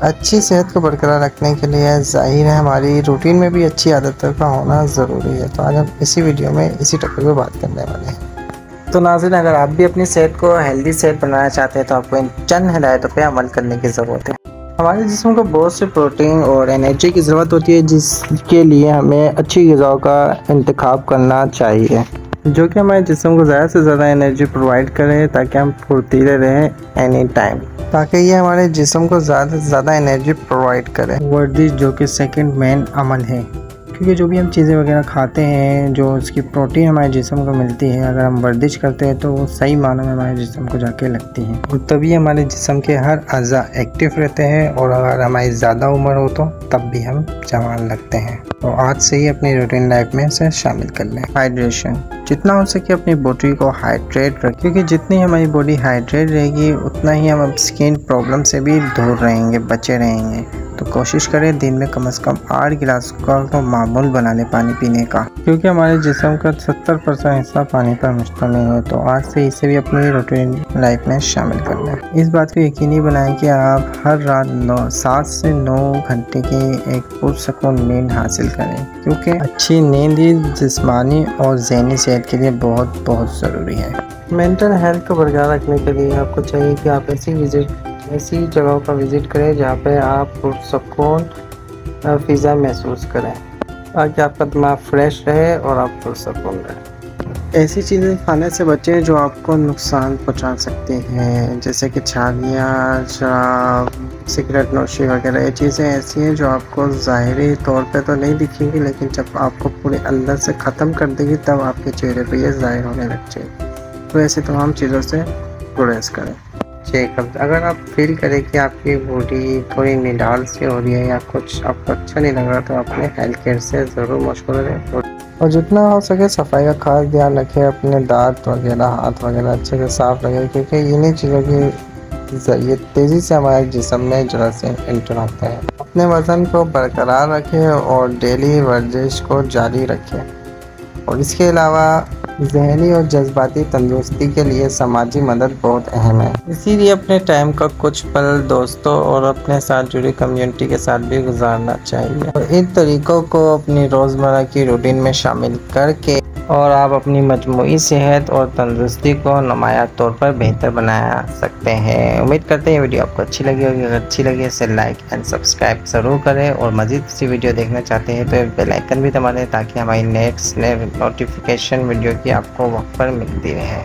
अच्छी सेहत को बरकरार रखने के लिए ज़ाहिर है हमारी रूटीन में भी अच्छी आदतों का होना ज़रूरी है। तो आज हम इसी वीडियो में इसी टॉपिक पर बात करने वाले हैं। तो नाज़रीन, अगर आप भी अपनी सेहत को हेल्दी सेहत बनाना चाहते हैं तो आपको इन चंद हिदायतों पे अमल करने की ज़रूरत है। हमारे जिस्म को बहुत से प्रोटीन और एनर्जी की ज़रूरत होती है, जिसके लिए हमें अच्छी ग़िज़ाओं का इंतखाब करना चाहिए जो कि हमारे जिस्म को ज़्यादा से ज़्यादा एनर्जी प्रोवाइड करे, ताकि हम फुर्तीले रहें एनी टाइम, ताकि ये हमारे जिस्म को ज़्यादा से ज़्यादा एनर्जी प्रोवाइड करे। वर्जिश जो कि सेकंड मेन अमल है, क्योंकि जो भी हम चीज़ें वगैरह खाते हैं, जो उसकी प्रोटीन हमारे जिस्म को मिलती है, अगर हम वर्जिश करते हैं तो वो सही मानों में हमारे जिस्म को जाके लगती है और तभी हमारे जिस्म के हर अज़ा एक्टिव रहते हैं। और अगर हमारी ज़्यादा उम्र हो तो तब भी हम जवान लगते हैं। तो आज से ही अपनी रूटीन लाइफ में इसे शामिल कर लें। हाइड्रेशन, जितना हो सके अपनी बॉडी को हाइड्रेट रखें, क्योंकि जितनी हमारी बॉडी हाइड्रेट रहेगी उतना ही हम स्किन प्रॉब्लम से भी दूर रहेंगे, बचे रहेंगे। तो कोशिश करें दिन में कम से कम 8 गिलास का तो मामूल बना लें पानी पीने का, क्योंकि हमारे जिस्म का 70% हिस्सा पानी पर मुश्तमिल है। तो आज से इसे भी अपनी रूटीन लाइफ में शामिल कर लें। इस बात को यकीनी बनाएं कि आप हर रात 7 से 9 घंटे की एक पुरसकून नींद हासिल करें, क्योंकि अच्छी नींद ही जिस्मानी और ज़हनी सेहत के लिए बहुत बहुत ज़रूरी है। मेंटल हेल्थ को बरकरार रखने के लिए आपको चाहिए कि आप ऐसी जगहों का विज़िट करें जहाँ पे आप पुरसकून फ़िज़ा महसूस करें, ताकि आपका दिमाग फ्रेश रहे और आप पुरसकून रहें। ऐसी चीज़ें खाने से बचें जो आपको नुकसान पहुँचा सकती हैं, जैसे कि छालियाँ, शराब, सिगरेट नोशी वगैरह। ये चीज़ें ऐसी हैं जो आपको ज़ाहिरी तौर पे तो नहीं दिखेंगी, लेकिन जब आपको पूरे अंदर से ख़त्म कर देगी तब आपके चेहरे पे ये ज़ाहिर होने लग जाएगी। तो ऐसी तमाम चीज़ों से गुरेज करें। चेकअप, अगर आप फील करें कि आपकी बॉडी थोड़ी निडाल सी हो रही है या कुछ आपको अच्छा नहीं लग रहा, तो अपने हेल्थ केयर से ज़रूर मशवरा करें और जितना हो सके सफाई का खास ध्यान रखें। अपने दांत वगैरह, हाथ वगैरह अच्छे से साफ़ रखें, क्योंकि इन्हीं चीज़ों के ज़रिए तेज़ी से हमारे जिस्म में जरासीम एंटर होते हैं। अपने वज़न को बरकरार रखें और डेली वर्जिश को जारी रखें। और इसके अलावा ज़हनी और जज्बाती तंदुरुस्ती के लिए समाजी मदद बहुत अहम है, इसीलिए अपने टाइम का कुछ पल दोस्तों और अपने साथ जुड़ी कम्युनिटी के साथ भी गुजारना चाहिए। और इन तरीक़ों को अपनी रोज़मर्रा की रूटीन में शामिल करके और आप अपनी मजमूई सेहत और तंदुरुस्ती को नुमाया तौर पर बेहतर बना सकते हैं। उम्मीद करते हैं वीडियो आपको अच्छी लगी होगी। अगर अच्छी लगी इसे लाइक एंड सब्सक्राइब ज़रूर करें, और मज़ीद किसी वीडियो देखना चाहते हैं तो बेल आइकन भी दबा दें, ताकि हमारी नेक्स्ट नोटिफिकेशन वीडियो की आपको वक्त पर मिलती रहे।